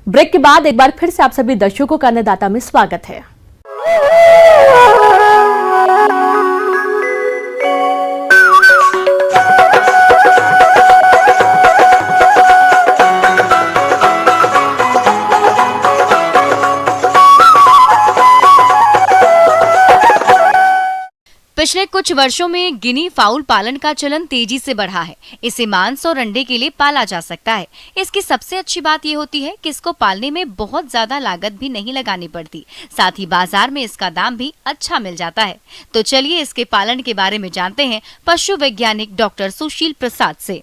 Break के बाद एक बार फिर से आप सभी दर्शकों का अन्नदाता में स्वागत है। पिछले कुछ वर्षों में गिनी फाउल पालन का चलन तेजी से बढ़ा है। इसे मांस और अंडे के लिए पाला जा सकता है। इसकी सबसे अच्छी बात ये होती है कि इसको पालने में बहुत ज्यादा लागत भी नहीं लगानी पड़ती, साथ ही बाजार में इसका दाम भी अच्छा मिल जाता है। तो चलिए इसके पालन के बारे में जानते हैं पशु वैज्ञानिक डॉक्टर सुशील प्रसाद से।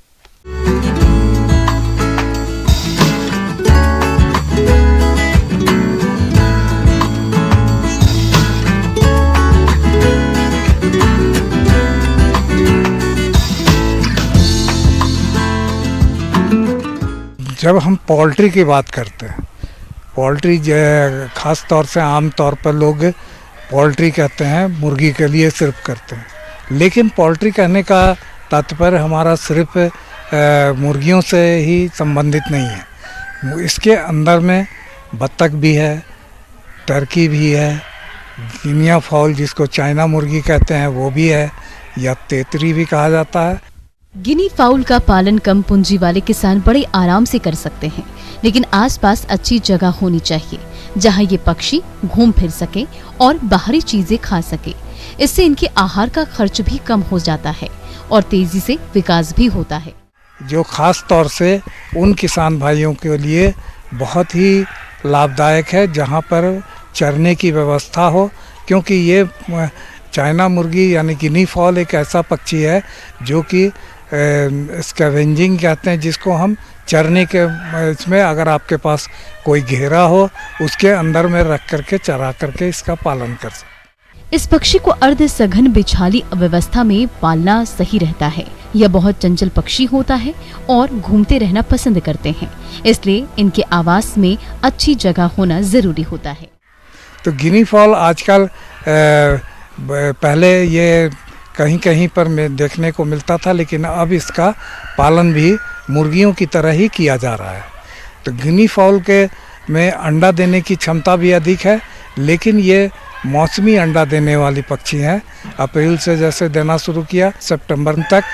जब हम पोल्ट्री की बात करते हैं, पोल्ट्री ख़ास तौर से आम तौर पर लोग पोल्ट्री कहते हैं, मुर्गी के लिए सिर्फ करते हैं। लेकिन पोल्ट्री कहने का तात्पर्य हमारा सिर्फ मुर्गियों से ही संबंधित नहीं है। इसके अंदर में बत्तख भी है, टर्की भी है, गिनिया फाउल जिसको चाइना मुर्गी कहते हैं वो भी है, या तेतरी भी कहा जाता है। गिनी फाउल का पालन कम पूंजी वाले किसान बड़े आराम से कर सकते हैं, लेकिन आसपास अच्छी जगह होनी चाहिए जहां ये पक्षी घूम फिर सके और बाहरी चीजें खा सके। इससे इनके आहार का खर्च भी कम हो जाता है और तेजी से विकास भी होता है, जो खास तौर से उन किसान भाइयों के लिए बहुत ही लाभदायक है जहां पर चरने की व्यवस्था हो, क्योंकि ये चाइना मुर्गी यानी गिनी फाउल एक ऐसा पक्षी है जो कि स्कैवेंजिंग कहते हैं, जिसको हम चरने के इसमें अगर आपके पास कोई घेरा हो उसके अंदर में रख करके चरा करके इसका पालन कर सकते। इस पक्षी को अर्ध सघन बिछाली व्यवस्था में पालना सही रहता है। यह बहुत चंचल पक्षी होता है और घूमते रहना पसंद करते हैं, इसलिए इनके आवास में अच्छी जगह होना जरूरी होता है। तो गिनी फाउल आजकल पहले ये कहीं कहीं पर देखने को मिलता था, लेकिन अब इसका पालन भी मुर्गियों की तरह ही किया जा रहा है। तो गिनी फाउल के में अंडा देने की क्षमता भी अधिक है, लेकिन ये मौसमी अंडा देने वाली पक्षी हैं। अप्रैल से जैसे देना शुरू किया सितंबर तक,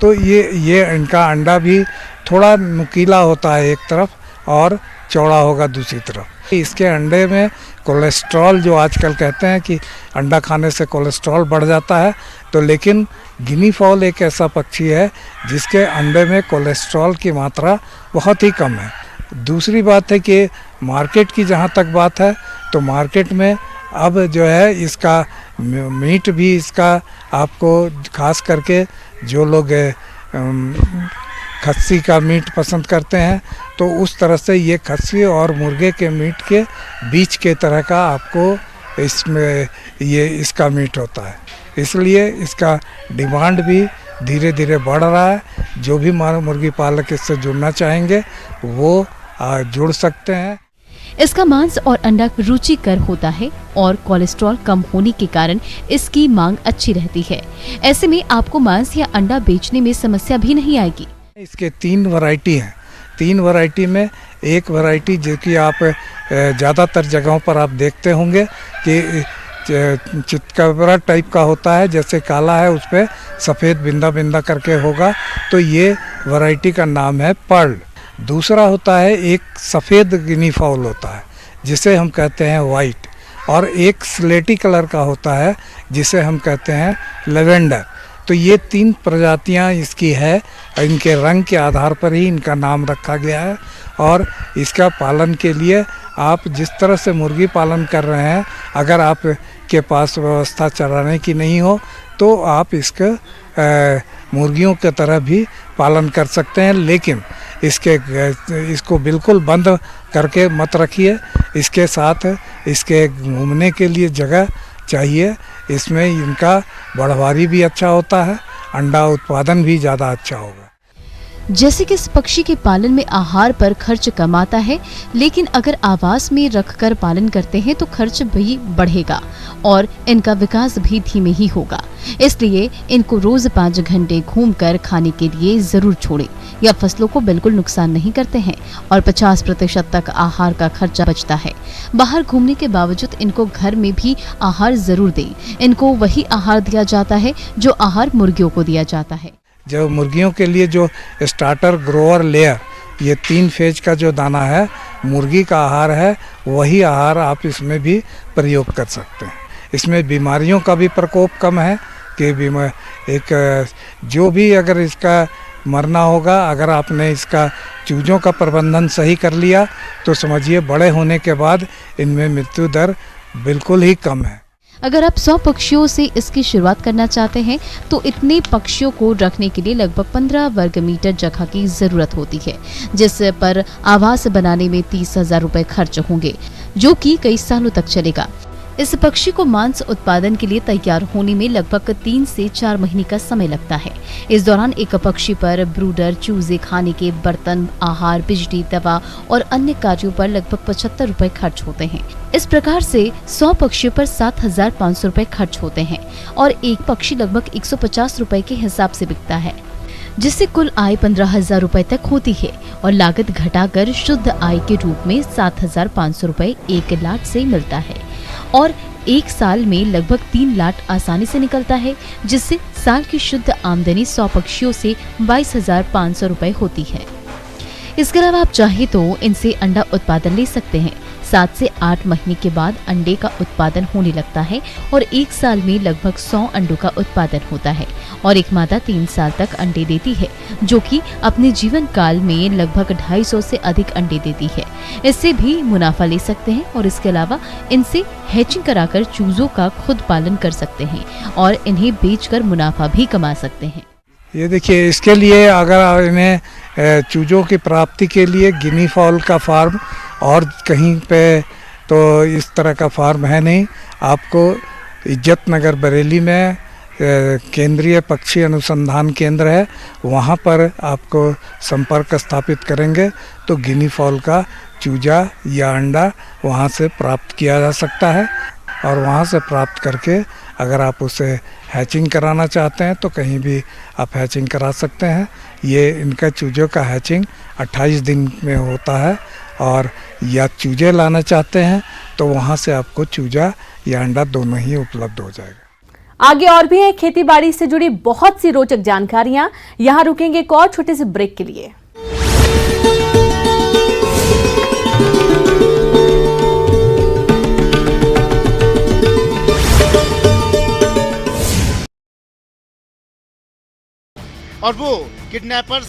तो ये इनका अंडा भी थोड़ा नुकीला होता है एक तरफ और चौड़ा होगा दूसरी तरफ। इसके अंडे में कोलेस्ट्रॉल, जो आजकल कहते हैं कि अंडा खाने से कोलेस्ट्रॉल बढ़ जाता है, तो लेकिन गिनी फाउल एक ऐसा पक्षी है जिसके अंडे में कोलेस्ट्रॉल की मात्रा बहुत ही कम है। दूसरी बात है कि मार्केट की जहाँ तक बात है, तो मार्केट में अब जो है इसका मीट भी इसका आपको खास करके जो लोग खस्सी का मीट पसंद करते हैं, तो उस तरह से ये खस्सी और मुर्गे के मीट के बीच के तरह का आपको इसमें ये इसका मीट होता है। इसलिए इसका डिमांड भी धीरे धीरे बढ़ रहा है। जो भी मुर्गी पालक इससे जुड़ना चाहेंगे वो जुड़ सकते हैं। इसका मांस और अंडा रुचिकर होता है और कोलेस्ट्रॉल कम होने के कारण इसकी मांग अच्छी रहती है। ऐसे में आपको मांस या अंडा बेचने में समस्या भी नहीं आएगी। इसके 3 वैरायटी हैं। 3 वैरायटी में एक वैरायटी जो कि आप ज़्यादातर जगहों पर आप देखते होंगे कि चितकबरा टाइप का होता है, जैसे काला है उस पर सफ़ेद बिंदा बिंदा करके होगा, तो ये वैरायटी का नाम है पर्ल। दूसरा होता है एक सफ़ेद गिनी फाउल होता है जिसे हम कहते हैं वाइट, और एक स्लेटी कलर का होता है जिसे हम कहते हैं लेवेंडर। तो ये 3 प्रजातियां इसकी है, इनके रंग के आधार पर ही इनका नाम रखा गया है। और इसका पालन के लिए आप जिस तरह से मुर्गी पालन कर रहे हैं, अगर आप के पास व्यवस्था चराने की नहीं हो तो आप इसके मुर्गियों की तरह भी पालन कर सकते हैं। लेकिन इसको बिल्कुल बंद करके मत रखिए। इसके साथ इसके घूमने के लिए जगह चाहिए। इसमें इनका बढ़वारी भी अच्छा होता है, अंडा उत्पादन भी ज़्यादा अच्छा होगा। जैसे कि इस पक्षी के पालन में आहार पर खर्च कम आता है, लेकिन अगर आवास में रखकर पालन करते हैं तो खर्च भी बढ़ेगा और इनका विकास भी धीमे ही होगा। इसलिए इनको रोज 5 घंटे घूमकर खाने के लिए जरूर छोड़ें, या फसलों को बिल्कुल नुकसान नहीं करते हैं और 50% तक आहार का खर्चा बचता है। बाहर घूमने के बावजूद इनको घर में भी आहार जरूर दें। इनको वही आहार दिया जाता है जो आहार मुर्गियों को दिया जाता है। जो मुर्गियों के लिए जो स्टार्टर, ग्रोअर, लेयर, ये 3 फेज का जो दाना है मुर्गी का आहार है, वही आहार आप इसमें भी प्रयोग कर सकते हैं। इसमें बीमारियों का भी प्रकोप कम है कि जो भी अगर इसका मरना होगा, अगर आपने इसका चूजों का प्रबंधन सही कर लिया तो समझिए बड़े होने के बाद इनमें मृत्यु दर बिल्कुल ही कम है। अगर आप 100 पक्षियों से इसकी शुरुआत करना चाहते हैं तो इतने पक्षियों को रखने के लिए लगभग 15 वर्ग मीटर जगह की जरूरत होती है, जिस पर आवास बनाने में 30,000 रुपए खर्च होंगे, जो कि कई सालों तक चलेगा। इस पक्षी को मांस उत्पादन के लिए तैयार होने में लगभग 3 से 4 महीने का समय लगता है। इस दौरान एक पक्षी पर ब्रूडर, चूजे, खाने के बर्तन, आहार, बिजली, दवा और अन्य कार्यों पर लगभग 75 रुपए खर्च होते हैं। इस प्रकार से 100 पक्षियों पर 7,500 रुपए खर्च होते हैं और एक पक्षी लगभग 150 रुपए के हिसाब से बिकता है, जिससे कुल आय 15,000 रुपए तक होती है और लागत घटाकर शुद्ध आय के रूप में 7,500 रुपए 1 लाट से मिलता है और एक साल में लगभग 3 लाट आसानी से निकलता है, जिससे साल की शुद्ध आमदनी 100 पक्षियों से 22,500 रुपए होती है। इसके अलावा आप चाहे तो इनसे अंडा उत्पादन ले सकते हैं। 7 से 8 महीने के बाद अंडे का उत्पादन होने लगता है और एक साल में लगभग 100 अंडों का उत्पादन होता है और एक मादा 3 साल तक अंडे देती है, जो कि अपने जीवन काल में लगभग 250 से अधिक अंडे देती है। इससे भी मुनाफा ले सकते हैं और इसके अलावा इनसे हैचिंग कराकर चूजों का खुद पालन कर सकते हैं और इन्हें बेचकर मुनाफा भी कमा सकते हैं। ये देखिए, इसके लिए अगर इन्हें चूजों की प्राप्ति के लिए गिनी फाउल का फार्म और कहीं पे तो इस तरह का फार्म है नहीं। आपको इज्जत नगर बरेली में केंद्रीय पक्षी अनुसंधान केंद्र है, वहाँ पर आपको संपर्क स्थापित करेंगे तो गिनी फाउल का चूजा या अंडा वहाँ से प्राप्त किया जा सकता है और वहाँ से प्राप्त करके अगर आप उसे हैचिंग कराना चाहते हैं तो कहीं भी आप हैचिंग करा सकते हैं। ये इनका चूजों का हैचिंग 28 दिन में होता है और या चूजे लाना चाहते हैं तो वहाँ से आपको चूजा या अंडा दोनों ही उपलब्ध हो जाएगा। आगे और भी है खेती बाड़ी से जुड़ी बहुत सी रोचक जानकारियां। यहाँ रुकेंगे एक और छोटे से ब्रेक के लिए। और वो किडनैपर्स